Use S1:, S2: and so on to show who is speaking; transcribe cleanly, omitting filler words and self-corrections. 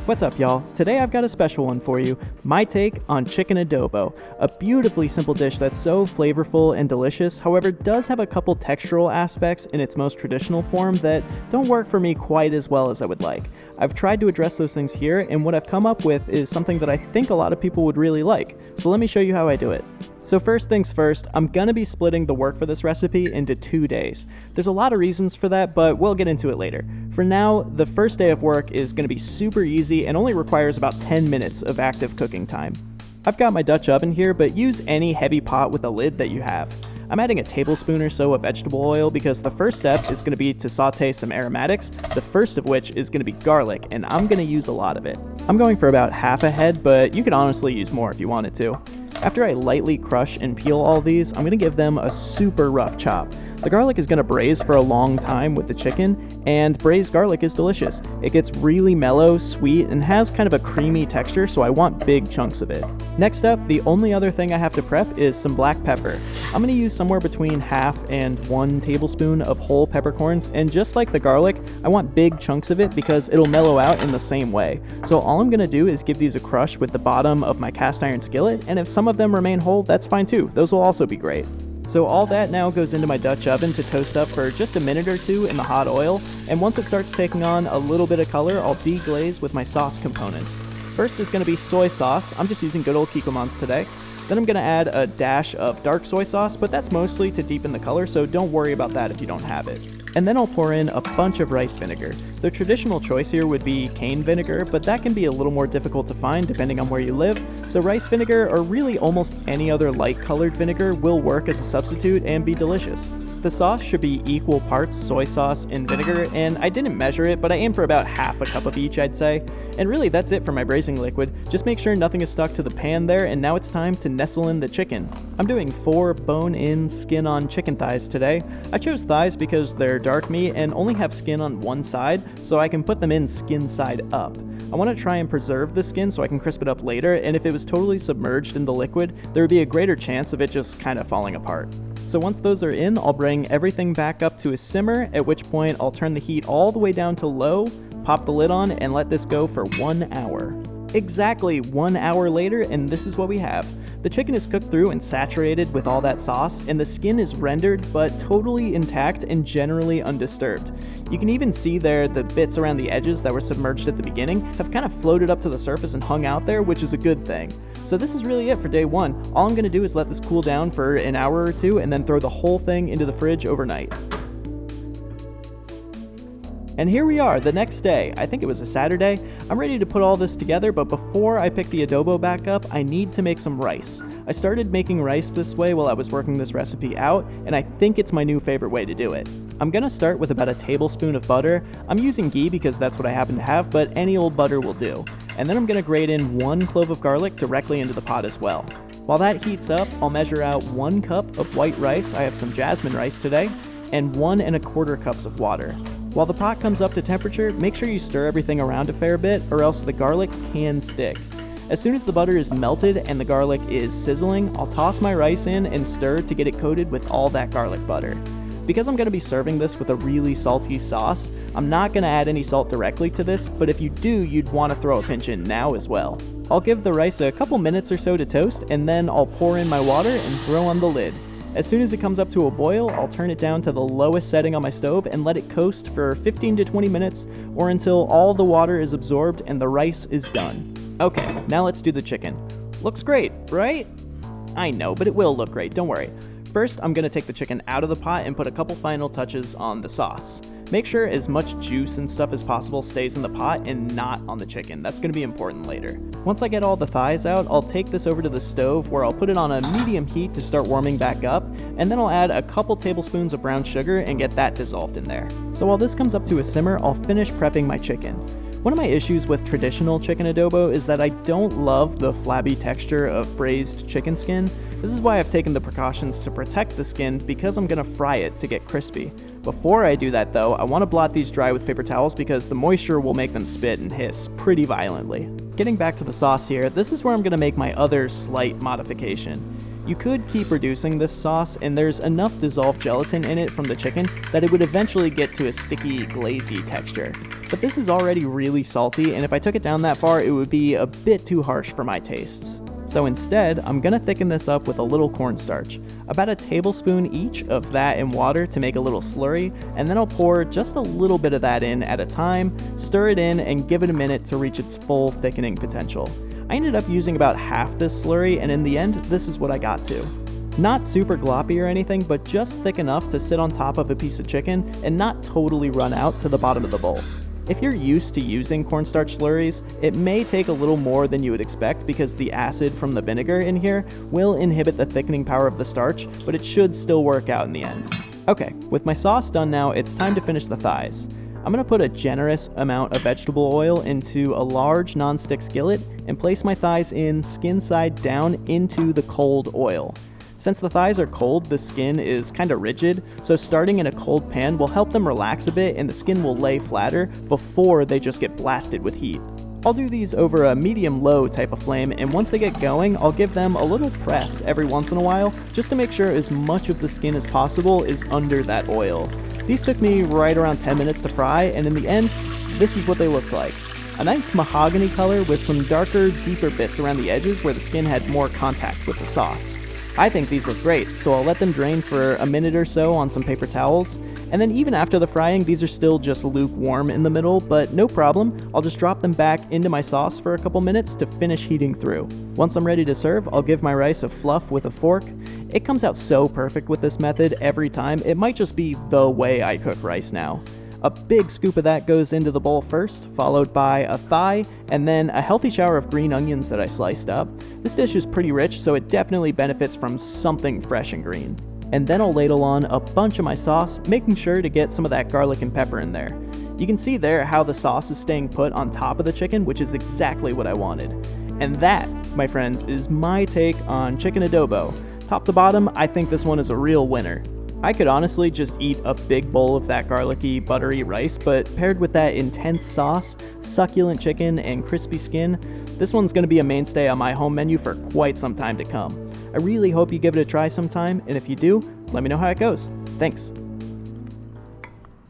S1: What's up, y'all? Today I've got a special one for you, my take on chicken adobo, a beautifully simple dish that's so flavorful and delicious, however does have a couple textural aspects in its most traditional form that don't work for me quite as well as I would like. I've tried to address those things here, and what I've come up with is something that I think a lot of people would really like, so let me show you how I do it. So first things first, I'm gonna be splitting the work for this recipe into 2 days. There's a lot of reasons for that, but we'll get into it later. For now, the first day of work is gonna be super easy and only requires about 10 minutes of active cooking time. I've got my Dutch oven here, but use any heavy pot with a lid that you have. I'm adding a tablespoon or so of vegetable oil because the first step is going to be to saute some aromatics, the first of which is going to be garlic, and I'm going to use a lot of it. I'm going for about half a head, but you could honestly use more if you wanted to. After I lightly crush and peel all these, I'm going to give them a super rough chop. The garlic is going to braise for a long time with the chicken, and braised garlic is delicious. It gets really mellow, sweet, and has kind of a creamy texture, so I want big chunks of it. Next up, the only other thing I have to prep is some black pepper. I'm going to use somewhere between half and 1 tablespoon of whole peppercorns, and just like the garlic, I want big chunks of it because it'll mellow out in the same way. So all I'm going to do is give these a crush with the bottom of my cast iron skillet, and if some of them remain whole, that's fine too. Those will also be great. So all that now goes into my Dutch oven to toast up for just a minute or two in the hot oil, and once it starts taking on a little bit of color, I'll deglaze with my sauce components. First is going to be soy sauce. I'm just using good old Kikkoman's today. Then I'm going to add a dash of dark soy sauce, but that's mostly to deepen the color, so don't worry about that if you don't have it. And then I'll pour in a bunch of rice vinegar. The traditional choice here would be cane vinegar, but that can be a little more difficult to find depending on where you live, so rice vinegar or really almost any other light colored vinegar will work as a substitute and be delicious. The sauce should be equal parts soy sauce and vinegar, and I didn't measure it, but I aim for about half a cup of each, I'd say. And really, that's it for my braising liquid. Just make sure nothing is stuck to the pan there, and now it's time to nestle in the chicken. I'm doing 4 bone-in, skin-on chicken thighs today. I chose thighs because they're dark meat and only have skin on one side, so I can put them in skin side up. I want to try and preserve the skin so I can crisp it up later, and if it was totally submerged in the liquid, there would be a greater chance of it just kind of falling apart. So once those are in, I'll bring everything back up to a simmer, at which point I'll turn the heat all the way down to low, pop the lid on, and let this go for 1 hour. Exactly 1 hour later, and this is what we have. The chicken is cooked through and saturated with all that sauce, and the skin is rendered but totally intact and generally undisturbed. You can even see there the bits around the edges that were submerged at the beginning have kind of floated up to the surface and hung out there, which is a good thing. So this is really it for day 1. All I'm going to do is let this cool down for an hour or 2 and then throw the whole thing into the fridge overnight. And here we are, the next day. I think it was a Saturday. I'm ready to put all this together, but before I pick the adobo back up, I need to make some rice. I started making rice this way while I was working this recipe out, and I think it's my new favorite way to do it. I'm gonna start with about a tablespoon of butter. I'm using ghee because that's what I happen to have, but any old butter will do. And then I'm gonna grate in 1 clove of garlic directly into the pot as well. While that heats up, I'll measure out 1 cup of white rice. I have some jasmine rice today, and 1 1/4 cups of water. While the pot comes up to temperature, make sure you stir everything around a fair bit or else the garlic can stick. As soon as the butter is melted and the garlic is sizzling, I'll toss my rice in and stir to get it coated with all that garlic butter. Because I'm going to be serving this with a really salty sauce, I'm not going to add any salt directly to this, but if you do, you'd want to throw a pinch in now as well. I'll give the rice a couple minutes or so to toast, and then I'll pour in my water and throw on the lid. As soon as it comes up to a boil, I'll turn it down to the lowest setting on my stove and let it coast for 15 to 20 minutes or until all the water is absorbed and the rice is done. Okay, now let's do the chicken. Looks great, right? I know, but it will look great, don't worry. First, I'm gonna take the chicken out of the pot and put a couple final touches on the sauce. Make sure as much juice and stuff as possible stays in the pot and not on the chicken. That's gonna be important later. Once I get all the thighs out, I'll take this over to the stove where I'll put it on a medium heat to start warming back up, and then I'll add a couple tablespoons of brown sugar and get that dissolved in there. So while this comes up to a simmer, I'll finish prepping my chicken. One of my issues with traditional chicken adobo is that I don't love the flabby texture of braised chicken skin. This is why I've taken the precautions to protect the skin because I'm gonna fry it to get crispy. Before I do that though, I want to blot these dry with paper towels because the moisture will make them spit and hiss pretty violently. Getting back to the sauce here, this is where I'm gonna make my other slight modification. You could keep reducing this sauce, and there's enough dissolved gelatin in it from the chicken that it would eventually get to a sticky, glazy texture. but this is already really salty, and if I took it down that far, it would be a bit too harsh for my tastes. So instead, I'm gonna thicken this up with a little cornstarch, about a tablespoon each of that in water to make a little slurry, and then I'll pour just a little bit of that in at a time, stir it in, and give it a minute to reach its full thickening potential. I ended up using about half this slurry, and in the end, this is what I got to. Not super gloppy or anything, but just thick enough to sit on top of a piece of chicken and not totally run out to the bottom of the bowl. If you're used to using cornstarch slurries, it may take a little more than you would expect because the acid from the vinegar in here will inhibit the thickening power of the starch, but it should still work out in the end. Okay, with my sauce done now, it's time to finish the thighs. I'm gonna put a generous amount of vegetable oil into a large non-stick skillet and place my thighs in skin side down into the cold oil. Since the thighs are cold, the skin is kind of rigid, so starting in a cold pan will help them relax a bit and the skin will lay flatter before they just get blasted with heat. I'll do these over a medium-low type of flame, and once they get going, I'll give them a little press every once in a while just to make sure as much of the skin as possible is under that oil. These took me right around 10 minutes to fry, and in the end, this is what they looked like. A nice mahogany color with some darker, deeper bits around the edges where the skin had more contact with the sauce. I think these look great, so I'll let them drain for a minute or so on some paper towels, and then even after the frying, these are still just lukewarm in the middle, but no problem, I'll just drop them back into my sauce for a couple minutes to finish heating through. Once I'm ready to serve, I'll give my rice a fluff with a fork. It comes out so perfect with this method every time, it might just be the way I cook rice now. A big scoop of that goes into the bowl first, followed by a thigh, and then a healthy shower of green onions that I sliced up. This dish is pretty rich, so it definitely benefits from something fresh and green. And then I'll ladle on a bunch of my sauce, making sure to get some of that garlic and pepper in there. You can see there how the sauce is staying put on top of the chicken, which is exactly what I wanted. And that, my friends, is my take on chicken adobo. Top to bottom, I think this one is a real winner. I could honestly just eat a big bowl of that garlicky, buttery rice, but paired with that intense sauce, succulent chicken, and crispy skin, this one's going to be a mainstay on my home menu for quite some time to come. I really hope you give it a try sometime, and if you do, let me know how it goes. Thanks.